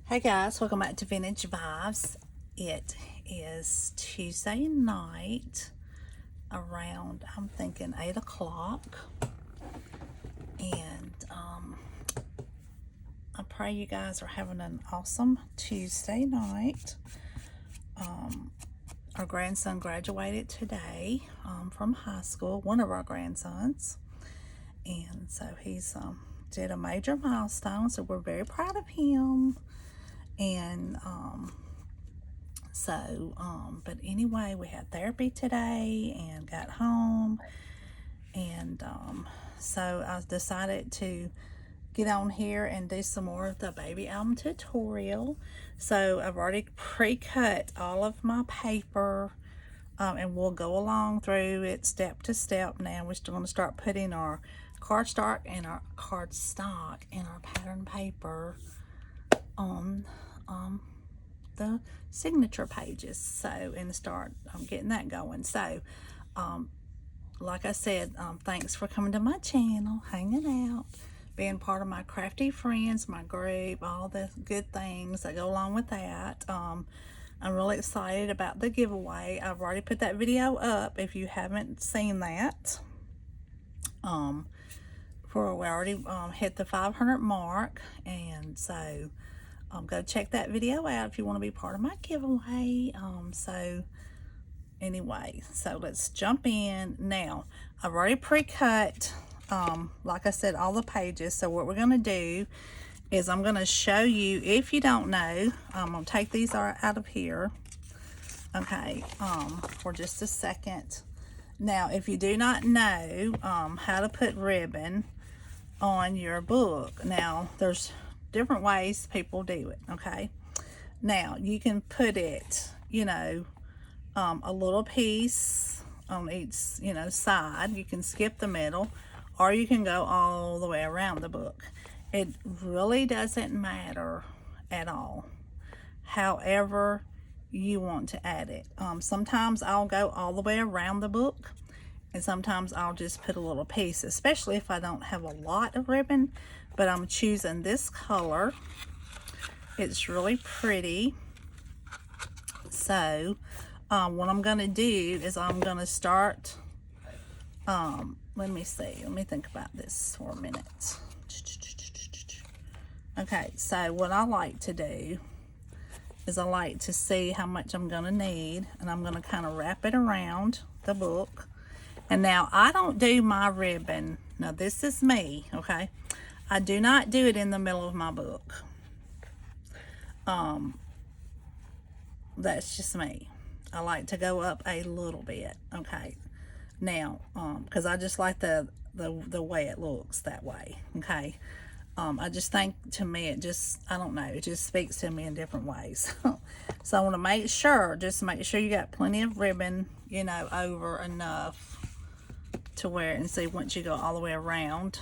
Hey guys, welcome back to Vintage Vibes. It is Tuesday night around, I'm thinking 8 o'clock. And I pray you guys are having an awesome Tuesday night. Our grandson graduated today from high school, one of our grandsons. And so he's did a major milestone, so we're very proud of him. And but anyway, we had therapy today and got home, and so I decided to get on here and do some more of the baby album tutorial. So I've already pre-cut all of my paper, and we'll go along through it step to step. Now we're still going to start putting our cardstock and our cardstock and our pattern paper on the signature pages, so and start getting that going. So like I said, thanks for coming to my channel, hanging out, being part of my crafty friends, my group, all the good things that go along with that. I'm really excited about the giveaway. I've already put that video up if you haven't seen that. We already hit the 500 mark, and so go check that video out if you want to be part of my giveaway. So anyway, so let's jump in. Now, I've already pre-cut, like I said, all the pages. So what we're going to do is I'm going to show you, if you don't know, I'm going to take these out of here, okay, for just a second. Now, if you do not know how to put ribbon on your book, now there's different ways people do it, okay? Now, you can put it, a little piece on each, side. You can skip the middle, or you can go all the way around the book. It really doesn't matter at all, however you want to add it. Sometimes I'll go all the way around the book, and sometimes I'll just put a little piece, especially if I don't have a lot of ribbon. But I'm choosing this color. It's really pretty. So what I'm going to do is I'm going to start, let me see, let me think about this for a minute. Okay, so what I like to do is I like to see how much I'm going to need, and I'm going to kind of wrap it around the book. And now I don't do my ribbon, now this is me, okay? I do not do it in the middle of my book. That's just me. I like to go up a little bit, okay? Now, because I just like the way it looks that way, okay? I just think, to me, it just, I don't know, it just speaks to me in different ways. So I want to make sure, just make sure you got plenty of ribbon, over enough to wear it. And see, once you go all the way around,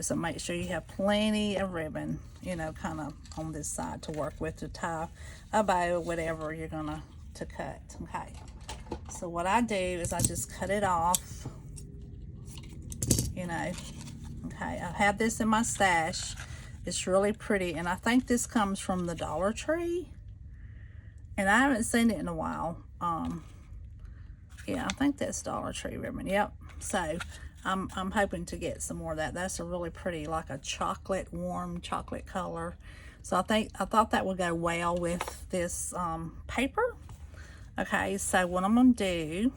so make sure you have plenty of ribbon, kind of on this side to work with, to tie a bow, whatever you're gonna to cut. Okay, so what I do is I just cut it off, okay. I have this in my stash. It's really pretty, and I think this comes from the Dollar Tree, and I haven't seen it in a while. Yeah, I think that's Dollar Tree ribbon. Yep. So I'm hoping to get some more of that. That's a really pretty, like a chocolate, warm chocolate color. So I thought that would go well with this paper. Okay, so what I'm going to do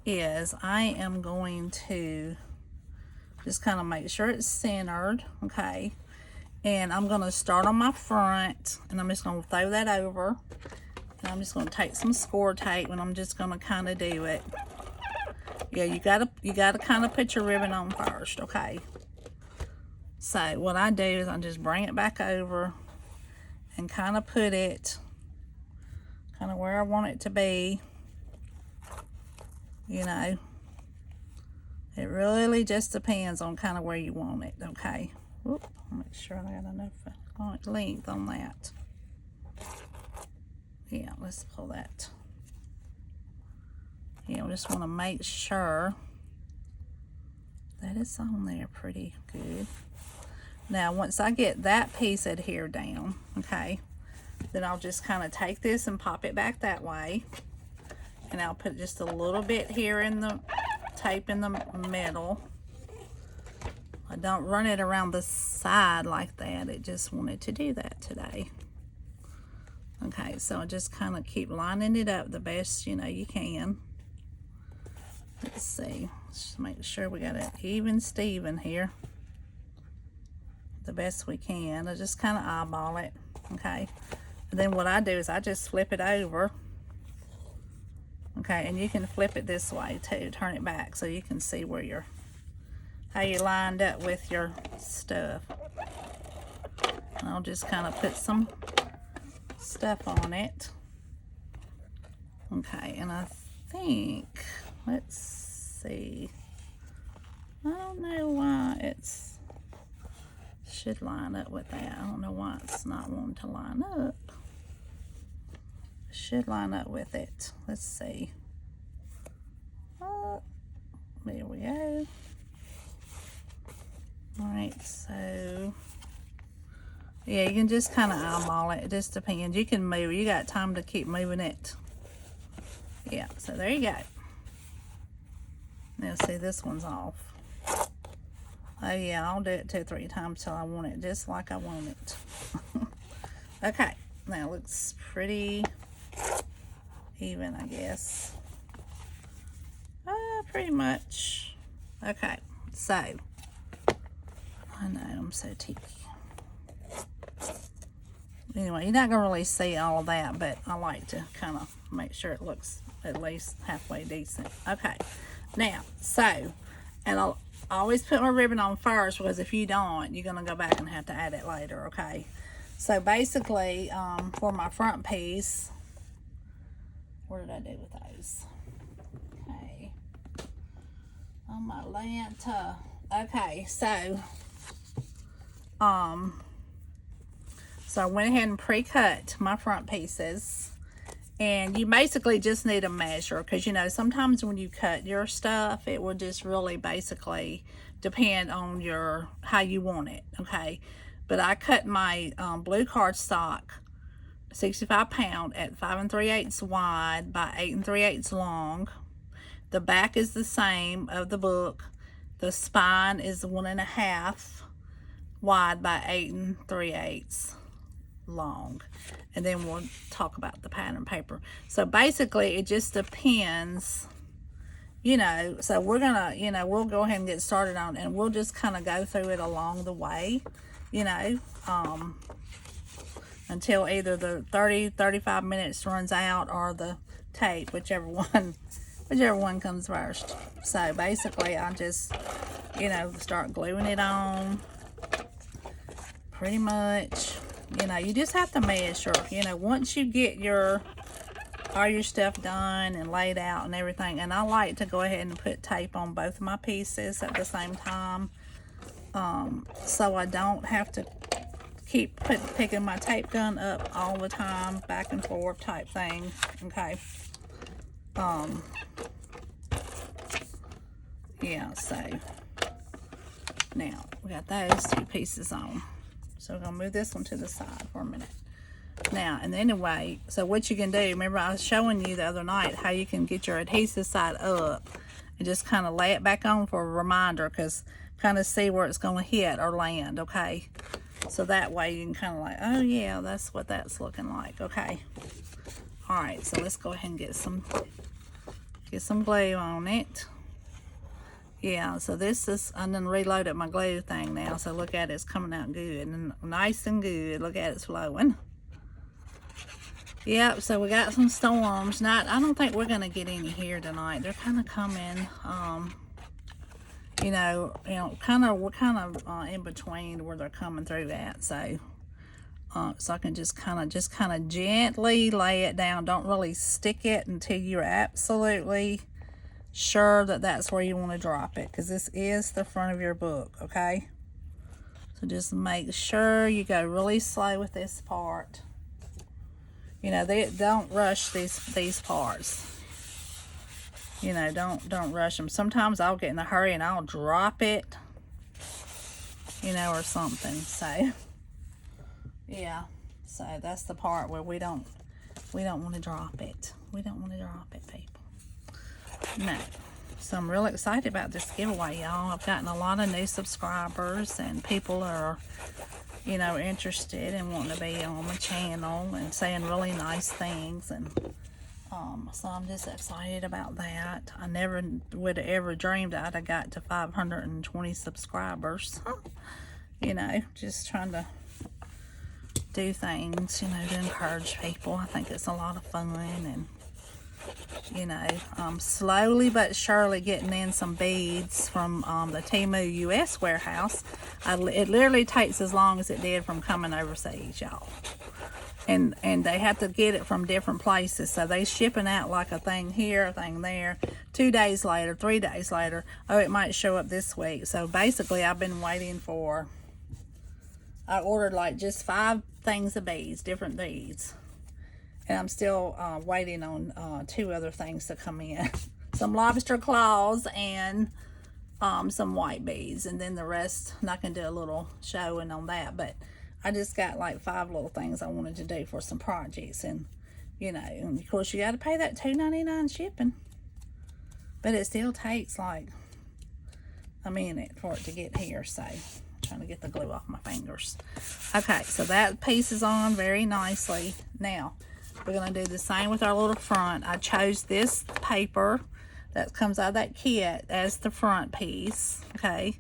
is I am going to just kind of make sure it's centered, okay? And I'm going to start on my front, and I'm just going to throw that over. And I'm just going to take some score tape, and I'm just going to kind of do it. Yeah, you gotta kind of put your ribbon on first, okay? So what I do is I just bring it back over and kind of put it kind of where I want it to be. It really just depends on kind of where you want it, okay? Whoop, I'll make sure I got enough length on that. Yeah, let's pull that. Yeah, we just want to make sure that it's on there pretty good. Now, once I get that piece adhered down, okay, then I'll just kind of take this and pop it back that way. And I'll put just a little bit here in the tape in the middle. I don't run it around the side like that. It just wanted to do that today. Okay, so I just kind of keep lining it up the best you know you can. Let's see. Just make sure we got it even Steven here. The best we can. I just kind of eyeball it. Okay. And then what I do is I just flip it over. Okay, and you can flip it this way too. Turn it back so you can see where you're, how you lined up with your stuff. And I'll just kind of put some stuff on it. Okay, and I think, let's see. I don't know why it's should line up with that. I don't know why it's not wanting to line up. It should line up with it. Let's see. There we go. Alright, so yeah, you can just kind of eyeball it. It just depends. You can move. You got time to keep moving it. Yeah, so there you go. Now see, this one's off. Oh yeah, I'll do it 2 or 3 times till I want it just like I want it. Okay, now it looks pretty even, I guess. Pretty much. Okay, so I know I'm so teaky. Anyway, you're not gonna really see all of that, but I like to kind of make sure it looks at least halfway decent. Okay, now so, and I'll always put my ribbon on first, because if you don't, you're gonna go back and have to add it later. Okay, so basically for my front piece, what did I do with those? Okay, on my lanta. Okay, so I went ahead and pre-cut my front pieces, and you basically just need a measure, because you know sometimes when you cut your stuff, it will just really basically depend on your how you want it. Okay, but I cut my blue cardstock 65 pound at 5 3/8 wide by 8 3/8 long. The back is the same of the book. The spine is 1.5 wide by 8 3/8 long. And then we'll talk about the pattern paper. So basically it just depends, you know. So we're gonna, you know, we'll go ahead and get started on it, and we'll just kind of go through it along the way, you know, until either the 35 minutes runs out or the tape, whichever one comes first. So basically I just, you know, start gluing it on pretty much. You know, you just have to measure. You know, once you get all your stuff done and laid out and everything, and I like to go ahead and put tape on both of my pieces at the same time, so I don't have to keep picking my tape gun up all the time, back and forth type thing. Okay. Yeah, so now we got those 2 pieces on. So we're gonna move this one to the side for a minute. Now, and anyway, so what you can do, remember I was showing you the other night how you can get your adhesive side up and just kind of lay it back on for a reminder, because kind of see where it's gonna hit or land. Okay, so that way you can kind of like, oh yeah, that's what that's looking like. Okay, all right, so let's go ahead and get some glue on it. Yeah, so this is, I done reloaded my glue thing now, so look at it, it's coming out good and nice and good. Look at it, it's flowing. Yep, so we got some storms. I don't think we're gonna get any here tonight. They're kind of coming, you know, we're kind of in between where they're coming through at. So I can just kind of gently lay it down. Don't really stick it until you're absolutely sure that that's where you want to drop it, because this is the front of your book. Okay, so just make sure you go really slow with this part. You know, they don't rush these parts. You know, don't rush them. Sometimes I'll get in a hurry and I'll drop it, you know, or something. So yeah, so that's the part where we don't want to drop it. We don't want to drop it, people. No. So I'm really excited about this giveaway, y'all. I've gotten a lot of new subscribers, and people are, you know, interested and wanting to be on the channel and saying really nice things. And so I'm just excited about that. I never would have ever dreamed I'd have got to 520 subscribers. You know, just trying to do things, you know, to encourage people. I think it's a lot of fun, and you know, slowly but surely getting in some beads from the Temu US warehouse. It literally takes as long as it did from coming overseas, y'all. And they have to get it from different places, so they shipping out like a thing here, a thing there. 2 days later, 3 days later, oh, it might show up this week. So basically, I've been waiting for. I ordered like just 5 things of beads, different beads, and I'm still waiting on 2 other things to come in. Some lobster claws and some white beads, and then the rest. And I can do a little showing on that, but I just got like 5 little things I wanted to do for some projects, and you know, and of course you got to pay that $2.99 shipping, but it still takes like a minute for it to get here. So I'm trying to get the glue off my fingers. Okay, so that piece is on very nicely. Now we're going to do the same with our little front. I chose this paper that comes out of that kit as the front piece. Okay,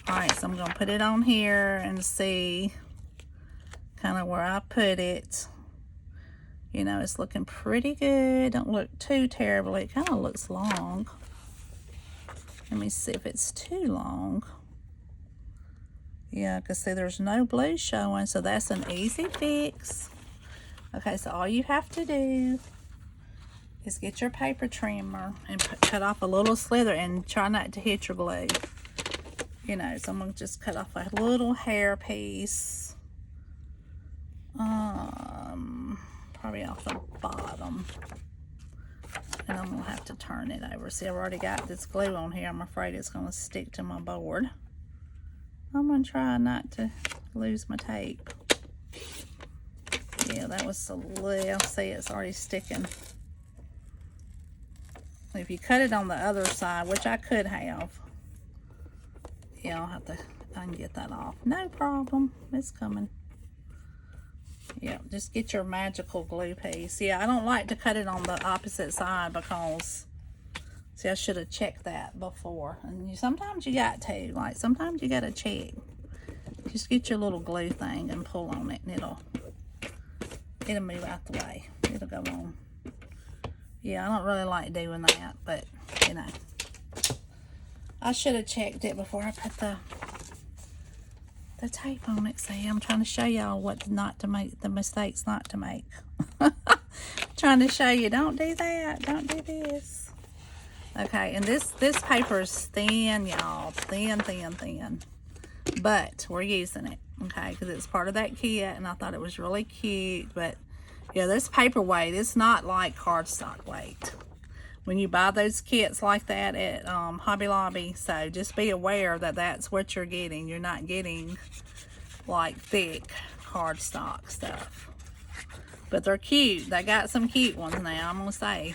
all right, so I'm going to put it on here and see kind of where I put it. You know, it's looking pretty good. Don't look too terribly. It kind of looks long. Let me see if it's too long. Yeah, I can see there's no blue showing, so that's an easy fix. Okay, so all you have to do is get your paper trimmer and cut off a little slither, and try not to hit your glue. You know, so I'm going to just cut off a little hair piece. Probably off the bottom, and I'm gonna have to turn it over. See, I've already got this glue on here. I'm afraid it's gonna stick to my board. I'm gonna try not to lose my tape. Yeah, that was a little, see, it's already sticking. If you cut it on the other side, which I could have, yeah, I can get that off. No problem, it's coming. Yeah, just get your magical glue piece. Yeah, I don't like to cut it on the opposite side because, see, I should have checked that before. And sometimes you got to, like, sometimes you got to check. Just get your little glue thing and pull on it, and it'll move out the way. It'll go on. Yeah, I don't really like doing that, but, you know, I should have checked it before I put the tape on it. See, I'm trying to show y'all what not to make, the mistakes not to make. Trying to show you, don't do that, don't do this. Okay, and this paper is thin, y'all, thin, but we're using it, okay, because it's part of that kit, and I thought it was really cute. But yeah, this paper weight, it's not like cardstock weight when you buy those kits like that at Hobby Lobby. So just be aware that that's what you're getting. You're not getting like thick cardstock stuff. But they're cute. They got some cute ones now, I'm gonna say.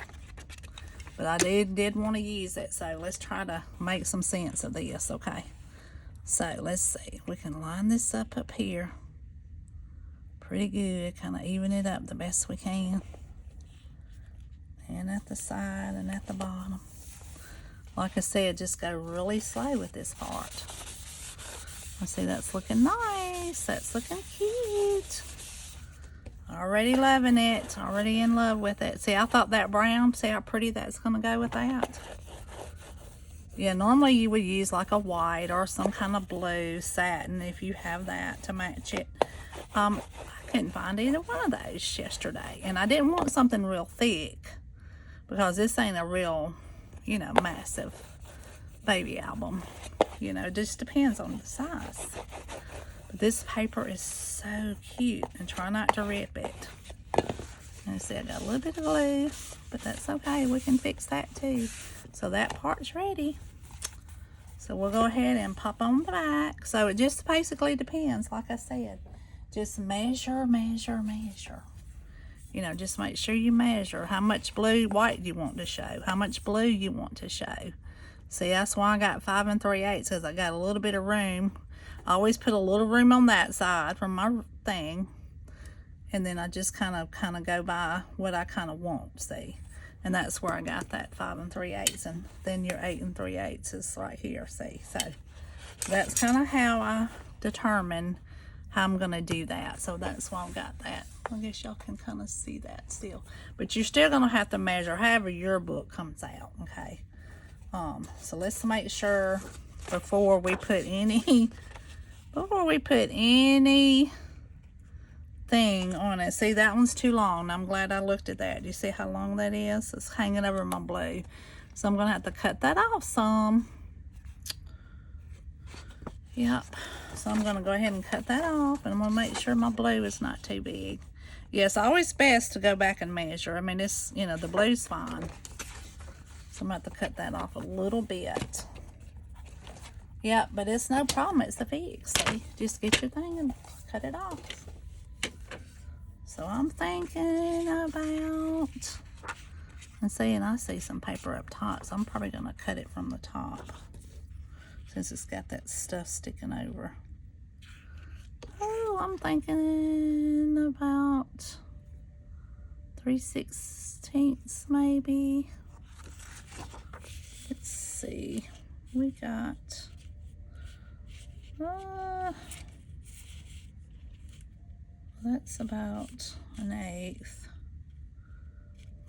But I did want to use it. So let's try to make some sense of this, okay? So let's see. We can line this up here. Pretty good. Kind of even it up the best we can. And at the side and at the bottom. Like I said, just go really slow with this part. I see that's looking nice. That's looking cute. Already loving it. Already in love with it. See, I thought that brown, see how pretty that's going to go with that? Yeah, normally you would use like a white or some kind of blue satin if you have that to match it. I couldn't find either one of those yesterday. And I didn't want something real thick, because this ain't a real, you know, massive baby album. You know, it just depends on the size. But this paper is so cute, and try not to rip it. And see, I got a little bit of glue, but that's okay. We can fix that too. So that part's ready. So we'll go ahead and pop on the back. So it just basically depends, like I said. Just measure, measure, measure. You know, just make sure you measure how much blue, white you want to show, how much blue you want to show. See, that's why I got 5 3/8, because I got a little bit of room. I always put a little room on that side from my thing. And then I just kind of go by what I kind of want, see. And that's where I got that 5 3/8, and then your 8 3/8 is right here, see. So that's kind of how I determine how I'm going to do that. So that's why I've got that. I guess y'all can kind of see that still. But you're still going to have to measure however your book comes out, okay? So let's make sure before we put any thing on it. See, that one's too long. I'm glad I looked at that. Do you see how long that is? It's hanging over my blue. So I'm going to have to cut that off some. Yep. So I'm going to go ahead and cut that off, and I'm going to make sure my blue is not too big. Yes, always best to go back and measure. I mean, it's, you know, the blue's fine. So I'm going to have to cut that off a little bit. Yep, but it's no problem. It's the fix. See, just get your thing and cut it off. So I'm thinking about, and seeing, I see some paper up top, so I'm probably going to cut it from the top since it's got that stuff sticking over. Oh, I'm thinking about 3/16 maybe. Let's see. We got that's about 1/8,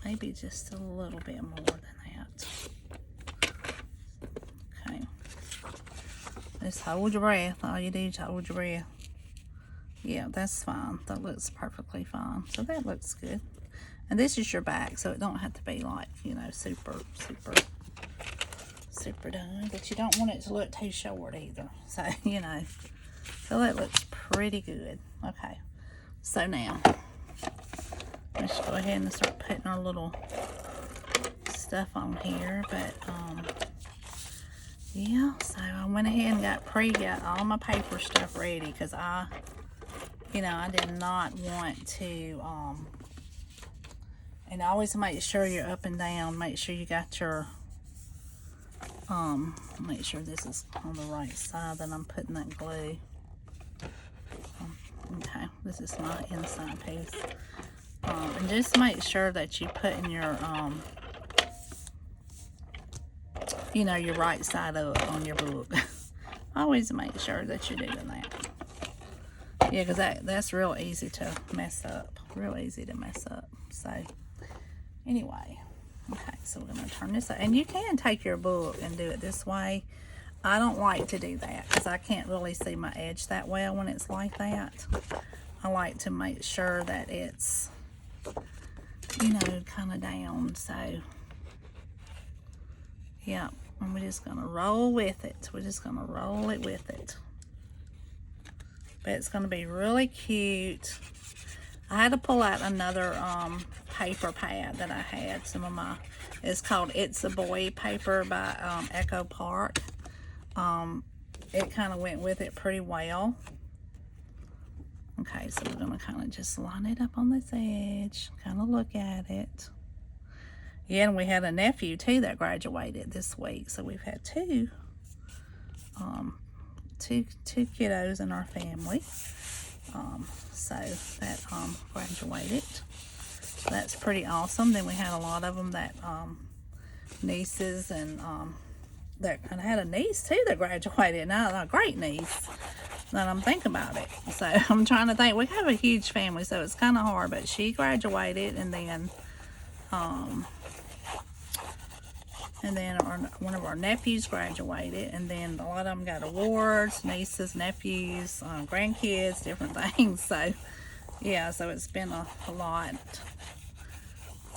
maybe just a little bit more than that. Okay, just hold your breath. All you do is hold your breath. Yeah, that's fine. That looks perfectly fine. So that looks good. And this is your back, so it don't have to be like, you know, super done, but you don't want it to look too short either. So, you know, so that looks pretty good. Okay, so now let's go ahead and start putting our little stuff on here. But yeah, so I went ahead and got all my paper stuff ready, because I did not want to and always make sure you're up and down. Make sure you got your make sure this is on the right side that I'm putting that glue. Okay, this is my inside piece. And just make sure that you put in your you know, your right side up on your book. Always make sure that you're doing that. Yeah, because that's real easy to mess up. Real easy to mess up. So anyway, okay, so we're going to turn this up. And you can take your book and do it this way. I don't like to do that because I can't really see my edge that well when it's like that. I like to make sure that it's, you know, kind of down. So yeah, and we're just going to roll with it. We're just going to roll it with it. But it's going to be really cute. I had to pull out another paper pad that I had. Some of my, it's called It's a Boy paper by Echo Park. It kind of went with it pretty well. Okay, so we're going to kind of just line it up on this edge. Kind of look at it. Yeah, and we had a nephew too that graduated this week. So we've had two kiddos in our family. So that graduated. So that's pretty awesome. Then we had a lot of them that nieces and that, and I had a niece too that graduated. Now a great niece. Now I'm thinking about it. So I'm trying to think. We have a huge family, so it's kind of hard. But she graduated, and then one of our nephews graduated, and then a lot of them got awards, nieces, nephews, grandkids, different things. So yeah, so it's been a lot.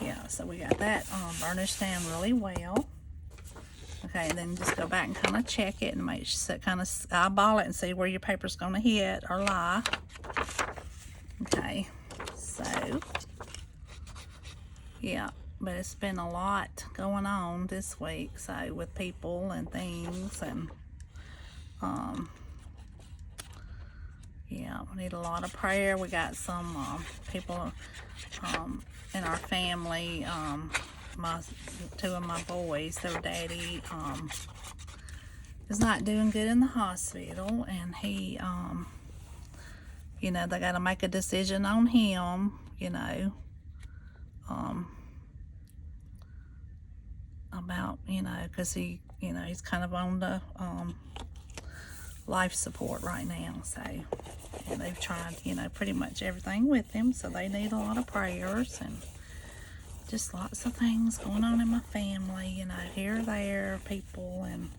Yeah, so we got that burnished down really well. Okay, and then just go back and kind of check it and make sure, kind of eyeball it and see where your paper's going to hit or lie. Okay, so yeah. But it's been a lot going on this week, so with people and things, and Yeah, we need a lot of prayer. We got some people in our family, two of my boys, their daddy is not doing good in the hospital, and he, you know, they got to make a decision on him, you know, about, you know, because he, you know, he's kind of on the life support right now. So, and they've tried, you know, pretty much everything with him, so they need a lot of prayers and just lots of things going on in my family, you know, here, there, people, and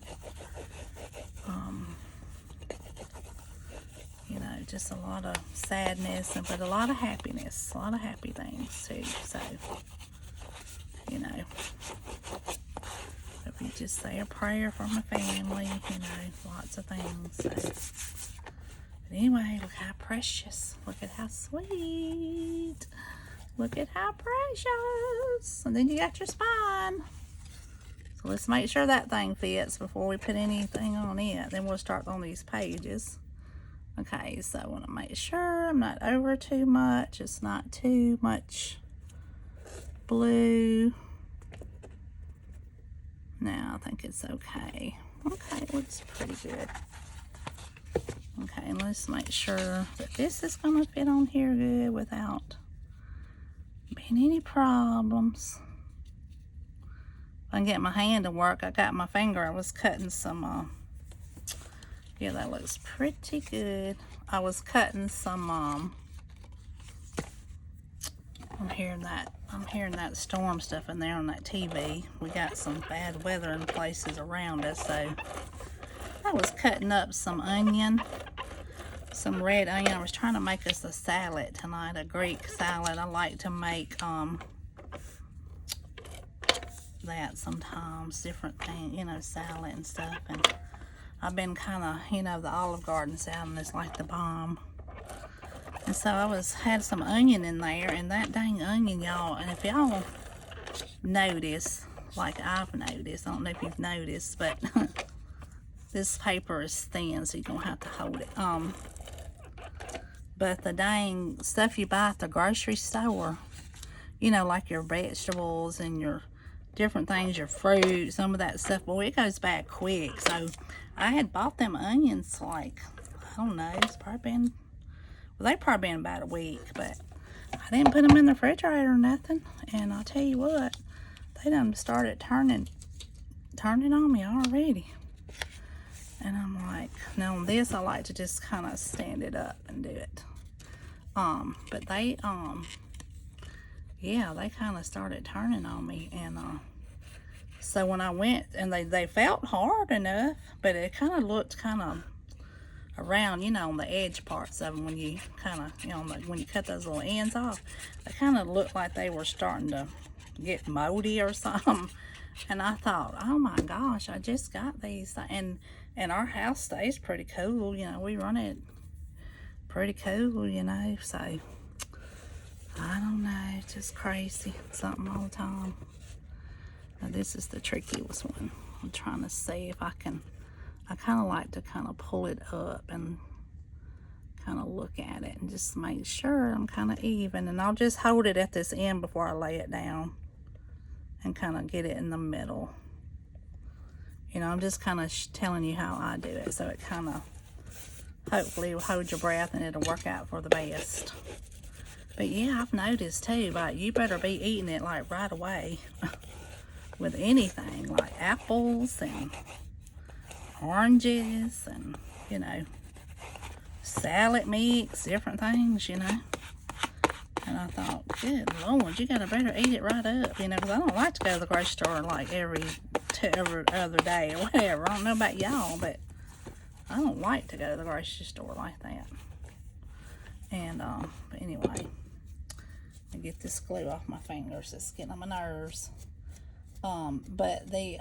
you know, just a lot of sadness, but a lot of happiness, a lot of happy things too. So, you know, if you just say a prayer for my family, you know, lots of things. So, but anyway, look how precious, look at how sweet, look at how precious. And then you got your spine. So let's make sure that thing fits before we put anything on it. Then we'll start on these pages. Okay, so I want to make sure I'm not over too much. It's not too much blue. Now I think it's okay. Okay, it looks pretty good. Okay, and let's make sure that this is going to fit on here good without being any problems. If I can get my hand to work, I got my finger. I was cutting some, yeah, that looks pretty good. I was cutting some, I'm hearing that storm stuff in there on that TV. We got some bad weather in places around us, so I was cutting up some onion, some red onion. I was trying to make us a salad tonight, a Greek salad. I like to make that sometimes, different things, you know, salad and stuff. And I've been kind of, you know, the Olive Garden salad is like the bomb. And so I had some onion in there, and that dang onion, y'all, and if y'all notice, like I've noticed, I don't know if you've noticed, but this paper is thin, so you're gonna have to hold it. But the dang stuff you buy at the grocery store, you know, like your vegetables and your different things, your fruit, some of that stuff, boy, it goes bad quick. So I had bought them onions, like, I don't know, it's probably been, well, they've probably been about a week, but I didn't put them in the refrigerator or nothing. And I'll tell you what, they done started turning on me already. And I'm like, now on this, I like to just kind of stand it up and do it. But they, yeah, they kind of started turning on me. And so when I went, and they felt hard enough, but it kind of looked kind of around, you know, on the edge parts of them, when you kind of, you know, when you cut those little ends off, they kind of looked like they were starting to get moldy or something. And I thought, oh my gosh, I just got these, and our house stays pretty cool, you know, we run it pretty cool, you know, so I don't know, it's just crazy, something all the time. Now this is the trickiest one. I'm trying to see if I can, I kind of like to kind of pull it up and kind of look at it and just make sure I'm kind of even. And I'll just hold it at this end before I lay it down and kind of get it in the middle. You know, I'm just kind of telling you how I do it, so it kind of hopefully will hold your breath and it'll work out for the best. But yeah, I've noticed too, like, you better be eating it like right away with anything, like apples and oranges and, you know, salad mix, different things, you know. And I thought, good Lord, you gotta better eat it right up, you know, because I don't like to go to the grocery store like every other day or whatever. I don't know about y'all, but I don't like to go to the grocery store like that. And but anyway, I get this glue off my fingers. It's getting on my nerves. But the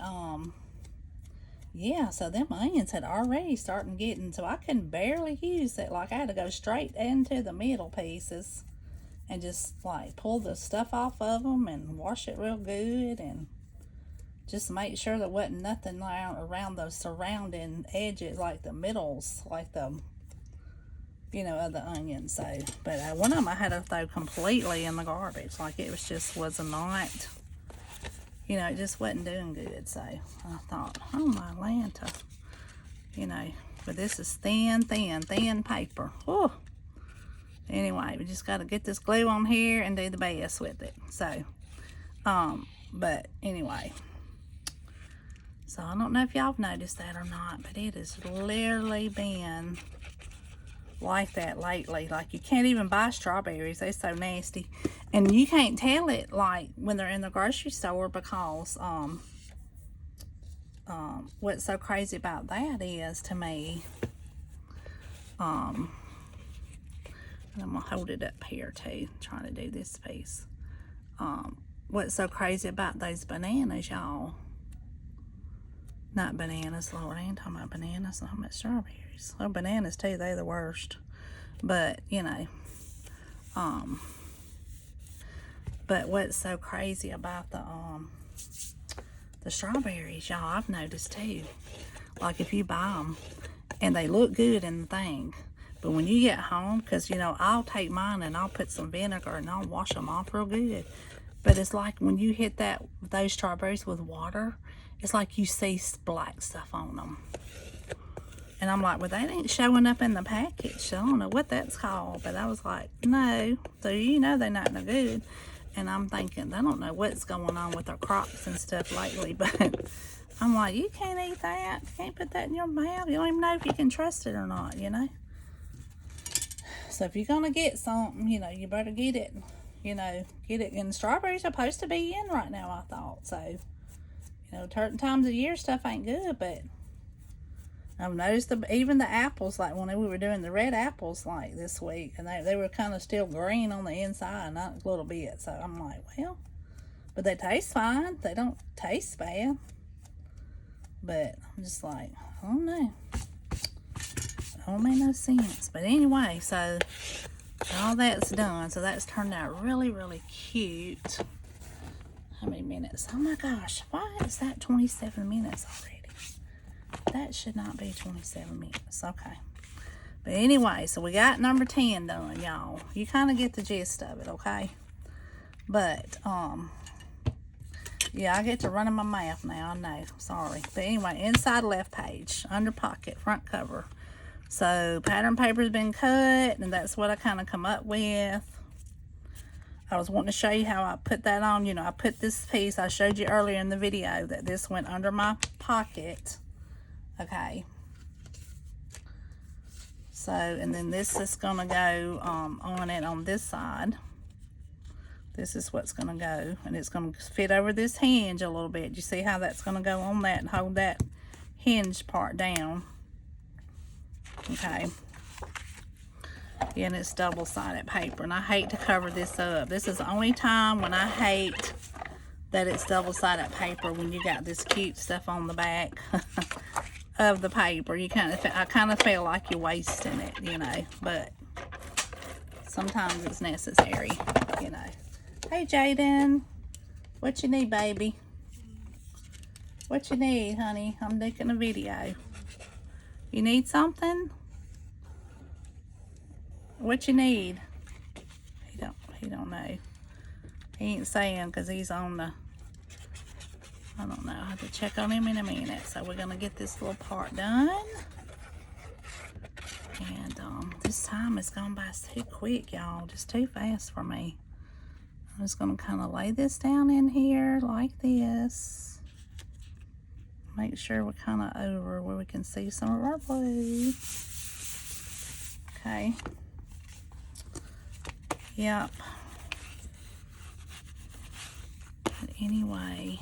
yeah, so them onions had already started getting, so I couldn't barely use it. Like, I had to go straight into the middle pieces and just like pull the stuff off of them and wash it real good and just to make sure there wasn't nothing around those surrounding edges, like the middles, like the, you know, of the onion. So, but one of them I had to throw completely in the garbage. Like it was not, you know, it just wasn't doing good. So I thought, oh my Lanta, you know, but this is thin paper. Oh, anyway, we just got to get this glue on here and do the best with it. So, but anyway. So I don't know if y'all have noticed that or not, but it has literally been like that lately. Like you can't even buy strawberries. They're so nasty. And you can't tell it like when they're in the grocery store because what's so crazy about that is to me, and I'm gonna hold it up here too, trying to do this piece. What's so crazy about those bananas, y'all? Not bananas, Lord, I ain't talking about bananas, I'm talking about strawberries. Oh, bananas too, they're the worst. But, you know, but what's so crazy about the strawberries, y'all, I've noticed too. Like if you buy them and they look good in the thing, but when you get home, because, you know, I'll take mine and I'll put some vinegar and I'll wash them off real good. But it's like when you hit those strawberries with water, it's like you see black stuff on them. And I'm like, well, that ain't showing up in the package. I don't know what that's called. But I was like, no. So you know they're not no good. And I'm thinking, I don't know what's going on with our crops and stuff lately. But I'm like, you can't eat that. You can't put that in your mouth. You don't even know if you can trust it or not, you know. So if you're going to get something, you know, you better get it. You know, get it. And strawberries are supposed to be in right now, I thought. So, you know, certain times of year stuff ain't good, but I've noticed even the apples, like when we were doing the red apples like this week, and they were kind of still green on the inside, not a little bit. So I'm like, well, but they taste fine. They don't taste bad. But I'm just like, I don't know. It don't make no sense. But anyway, so all that's done. So that's turned out really, really cute. How many minutes? Oh my gosh, why is that 27 minutes already? That should not be 27 minutes. Okay. But anyway, so we got number 10 done, y'all. You kind of get the gist of it, okay? But, yeah, I get to running my mouth now, I know. Sorry. But anyway, inside left page, under pocket, front cover. So, pattern paper's been cut, and that's what I kind of come up with. I was wanting to show you how I put that on. You know, I put this piece, I showed you earlier in the video that this went under my pocket. Okay. So, and then this is going to go on it on this side. This is what's going to go. And it's going to fit over this hinge a little bit. You see how that's going to go on that and hold that hinge part down. Okay. And it's double-sided paper, and I hate to cover this up. This is the only time when I hate that it's double-sided paper, when you got this cute stuff on the back of the paper. I kind of feel like you're wasting it, you know, but sometimes it's necessary, you know. Hey, Jaden, what you need, baby? What you need, honey? I'm making a video. You need something? What you need? He don't know. He ain't saying because he's on the, I don't know. I have to check on him in a minute. So we're gonna get this little part done. And this time has gone by too quick, y'all. Just too fast for me. I'm just gonna kind of lay this down in here like this. Make sure we're kind of over where we can see some of our blue. Okay. Yep. But anyway,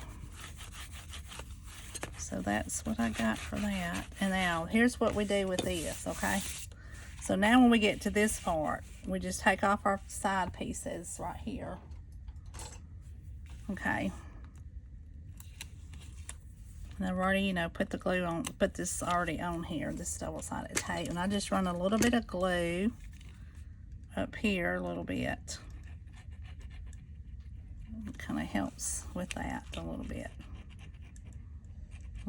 so that's what I got for that. And now here's what we do with this, okay? So now when we get to this part, we just take off our side pieces right here. Okay. And I've already, you know, put the glue on, put this already on here, this double-sided tape. And I just run a little bit of glue up here a little bit. It kind of helps with that a little bit.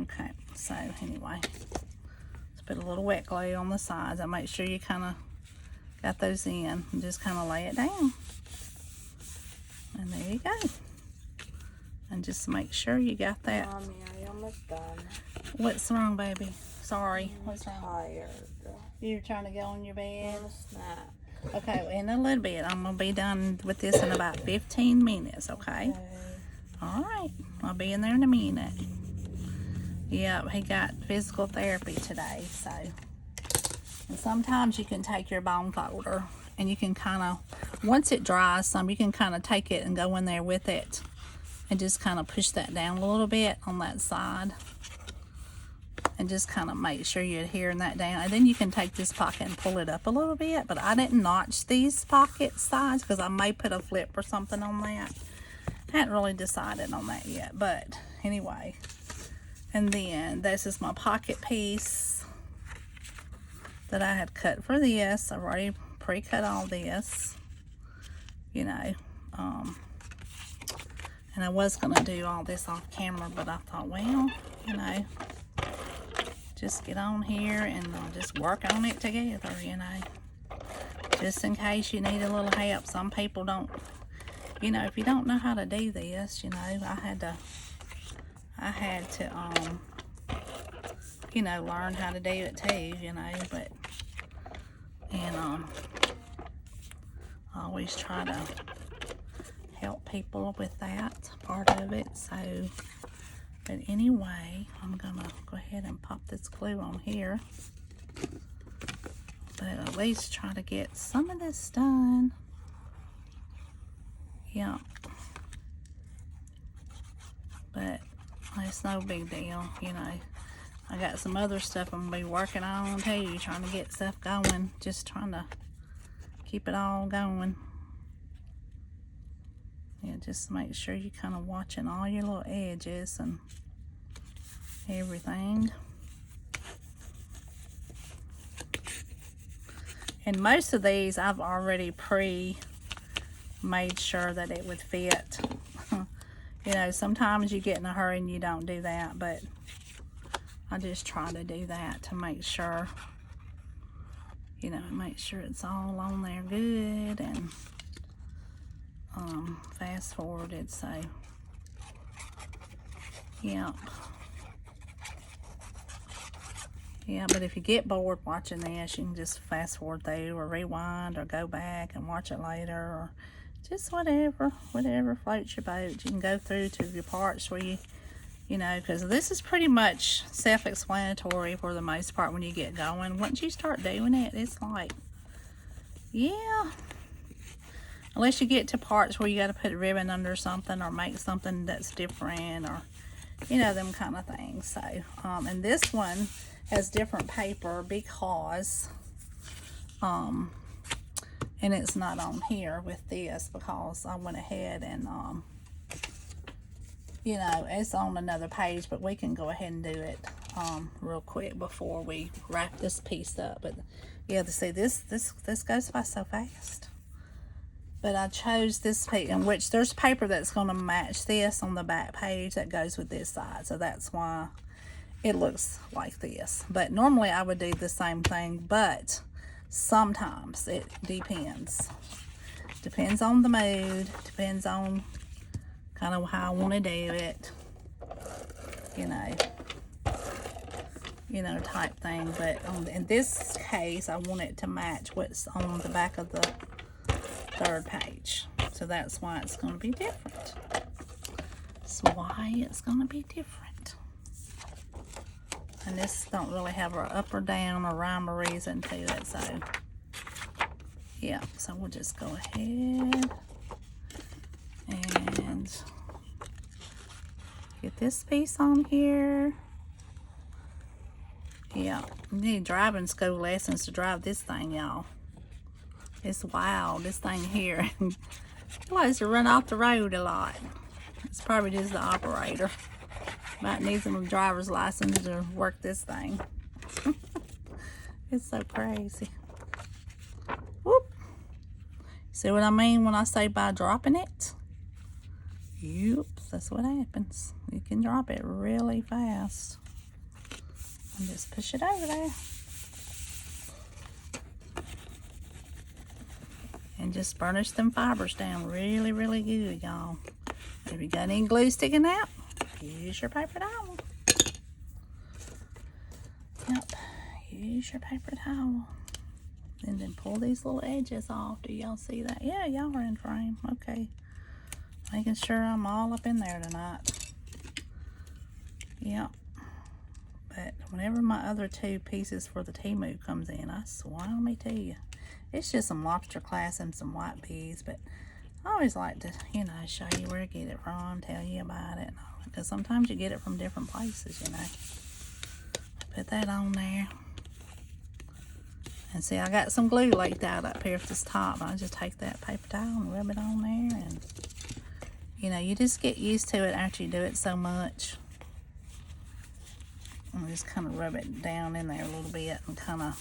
Okay, so anyway, let's put a little wet glue on the sides. And make sure you kind of got those in and just kind of lay it down. And there you go. And just make sure you got that. Mommy, I almost done. What's wrong, baby? Sorry. What's wrong? Tired. You're trying to go on your bed? I'm a snack. Okay, in a little bit. I'm going to be done with this in about 15 minutes, okay? All right. I'll be in there in a minute. Yep, he got physical therapy today, so. And sometimes you can take your bone folder and you can kind of, once it dries some, you can kind of take it and go in there with it and just kind of push that down a little bit on that side. And just kind of make sure you're adhering that down. And then you can take this pocket and pull it up a little bit. But I didn't notch these pocket sides because I may put a flip or something on that. I hadn't really decided on that yet. But anyway. And then this is my pocket piece that I had cut for this. I've already pre-cut all this. You know. And I was going to do all this off camera. But I thought, well, you know. Just get on here and just work on it together, you know. Just in case you need a little help. Some people don't, you know, if you don't know how to do this, you know, I had to, you know, learn how to do it too, you know, but, and, I always try to help people with that part of it, so. But anyway, I'm gonna go ahead and pop this glue on here. But at least try to get some of this done. Yeah. But it's no big deal, you know. I got some other stuff I'm gonna be working on too, trying to get stuff going. Just trying to keep it all going. Yeah, just make sure you're kind of watching all your little edges and everything. And most of these I've already made sure that it would fit. You know, sometimes you get in a hurry and you don't do that, but I just try to do that to make sure, you know, make sure it's all on there good and fast forwarded. So yeah, but if you get bored watching this, you can just fast forward through or rewind or go back and watch it later, or just whatever floats your boat. You can go through to your parts where you know, because this is pretty much self-explanatory for the most part when you get going. Once you start doing it, it's like, yeah. Unless you get to parts where you got to put ribbon under something or make something that's different, or, you know, them kind of things. So, and this one has different paper because, and it's not on here with this because I went ahead and, you know, it's on another page, but we can go ahead and do it real quick before we wrap this piece up. But yeah, to see this goes by so fast. But I chose this page, in which there's paper that's going to match this on the back page that goes with this side. So that's why it looks like this. But normally I would do the same thing, but sometimes it depends. Depends on the mood, depends on kind of how I want to do it, you know, type thing. But in this case, I want it to match what's on the back of the third page. So that's why it's going to be different. That's why it's going to be different. And this don't really have an up or down or rhyme or reason to it. So, yeah. So we'll just go ahead and get this piece on here. Yeah. You need driving school lessons to drive this thing, y'all. It's wild, this thing here. It likes to run off the road a lot. It's probably just the operator. Might need some driver's license to work this thing. It's so crazy. Whoop. See what I mean when I say by dropping it? Yep, that's what happens. You can drop it really fast. And just push it over there. And just burnish them fibers down really, really good, y'all. If you got any glue sticking out, use your paper towel. Yep, use your paper towel. And then pull these little edges off. Do y'all see that? Yeah, y'all are in frame. Okay. Making sure I'm all up in there tonight. Yep. But whenever my other 2 pieces for the Temu comes in, I swear on me to you, it's just some lobster class and some white beads. But I always like to, you know, show you where to get it from, tell you about it, because sometimes you get it from different places, you know. Put that on there. And see, I got some glue laid out up here at this top. I just take that paper towel and rub it on there. And, you know, you just get used to it after you do it so much. And just kind of rub it down in there a little bit and kind of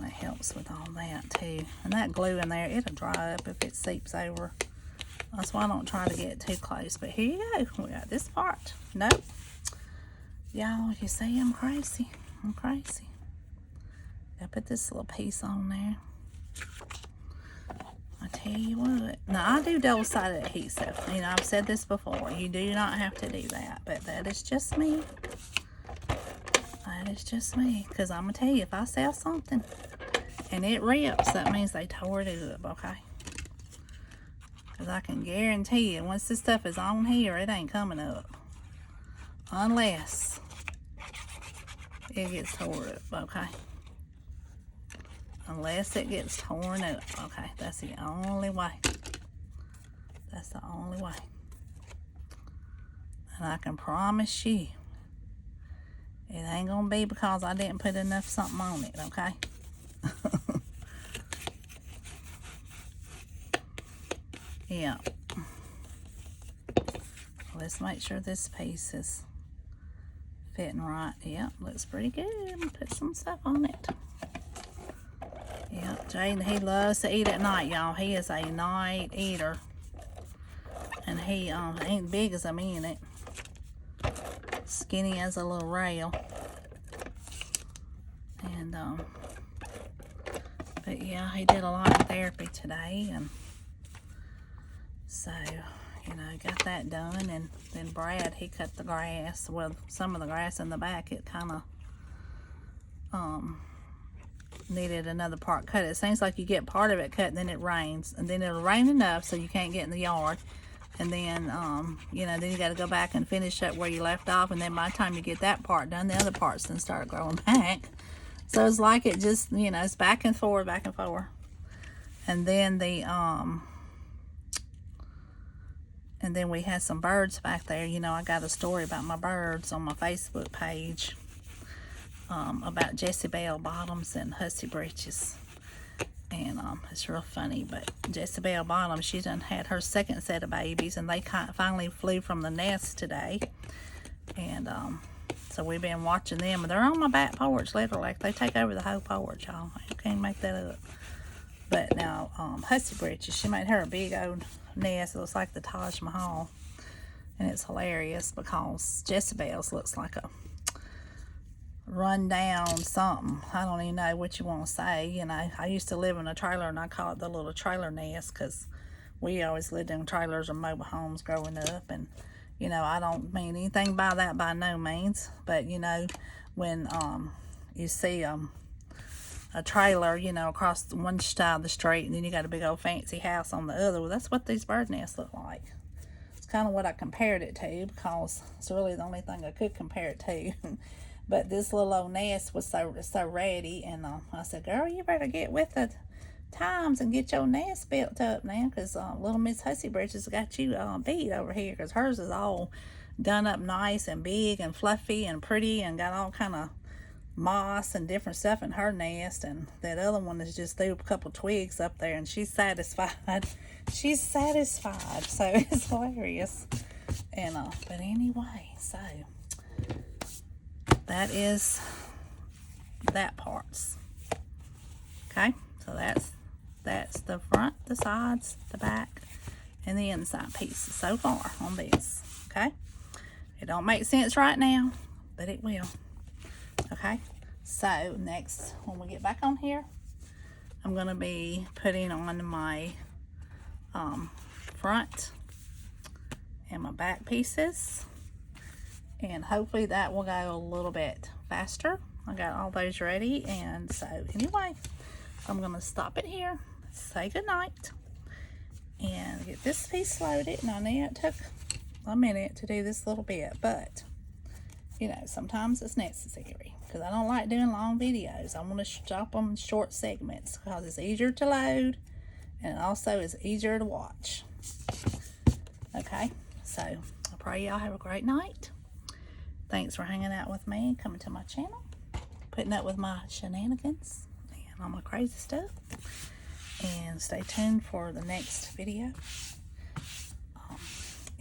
helps with all that too. And that glue in there, it'll dry up if it seeps over. That's why I don't try to get too close. But here you go. We got this part. Nope. Y'all, you see I'm crazy. I'm crazy. I put this little piece on there. I tell you what. Now, I do double-sided adhesive. You know, I've said this before. You do not have to do that. But that is just me. That is just me. Because I'm going to tell you, if I sell something and it rips, that means they tore it up, okay? Because I can guarantee you, once this stuff is on here, it ain't coming up. Unless it gets tore up, okay? Unless it gets torn up. Okay, that's the only way. That's the only way. And I can promise you, it ain't gonna be because I didn't put enough something on it, okay? Yeah. Let's make sure this piece is fitting right. Yep, looks pretty good. Put some stuff on it. Yep, Jaden, he loves to eat at night, y'all. He is a night eater. And he ain't big as a minute. Skinny as a little rail. And, but yeah, he did a lot of therapy today. And so, you know, got that done. And then Brad, he cut the grass. Well, some of the grass in the back, it kind of, needed another part cut. It seems like you get part of it cut and then it rains, and then it'll rain enough so you can't get in the yard, and then you know, then you got to go back and finish up where you left off, and then by the time you get that part done, the other parts then start growing back. So it's like it just, you know, it's back and forth. And then the and then we had some birds back there. You know, I got a story about my birds on my Facebook page. About Jessie Bell Bottoms and Hussy Breeches. And it's real funny, but Jessie Bell Bottoms, she done had her second set of babies, and they finally flew from the nest today. And so we've been watching them, and they're on my back porch, literally. They take over the whole porch, y'all. You can't make that up. But now, Hussy Breeches, she made her a big old nest. It looks like the Taj Mahal. And it's hilarious because Jessie Bell's looks like a run down something. I don't even know what you want to say. You know, I used to live in a trailer, and I call it the little trailer nest because we always lived in trailers or mobile homes growing up. And, you know, I don't mean anything by that by no means. But, you know, when you see a trailer, you know, across one side of the street, and then you got a big old fancy house on the other, well, that's what these bird nests look like. It's kind of what I compared it to, because it's really the only thing I could compare it to. But this little old nest was so ready, and I said, girl, you better get with the times and get your nest built up now, because little Miss Hussy Breeches got you beat over here, because hers is all done up nice and big and fluffy and pretty, and got all kind of moss and different stuff in her nest. And that other one is just threw a couple twigs up there, and she's satisfied. She's satisfied, so it's hilarious. And but anyway, so that is that parts. Okay, so that's the front, the sides, the back, and the inside pieces so far on this. Okay, it don't make sense right now, but it will. Okay, so next, when we get back on here, I'm going to be putting on my front and my back pieces, and hopefully that will go a little bit faster. I got all those ready, and so anyway, I'm going to stop it here, say goodnight, and get this piece loaded. And I know it took a minute to do this little bit, but you know, sometimes it's necessary because I don't like doing long videos. I want to stop them in short segments because it's easier to load and also it's easier to watch. Okay, so I pray y'all have a great night. Thanks for hanging out with me and coming to my channel, putting up with my shenanigans and all my crazy stuff. And stay tuned for the next video.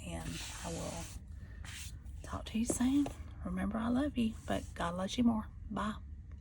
And I will talk to you soon. Remember, I love you, but God loves you more. Bye.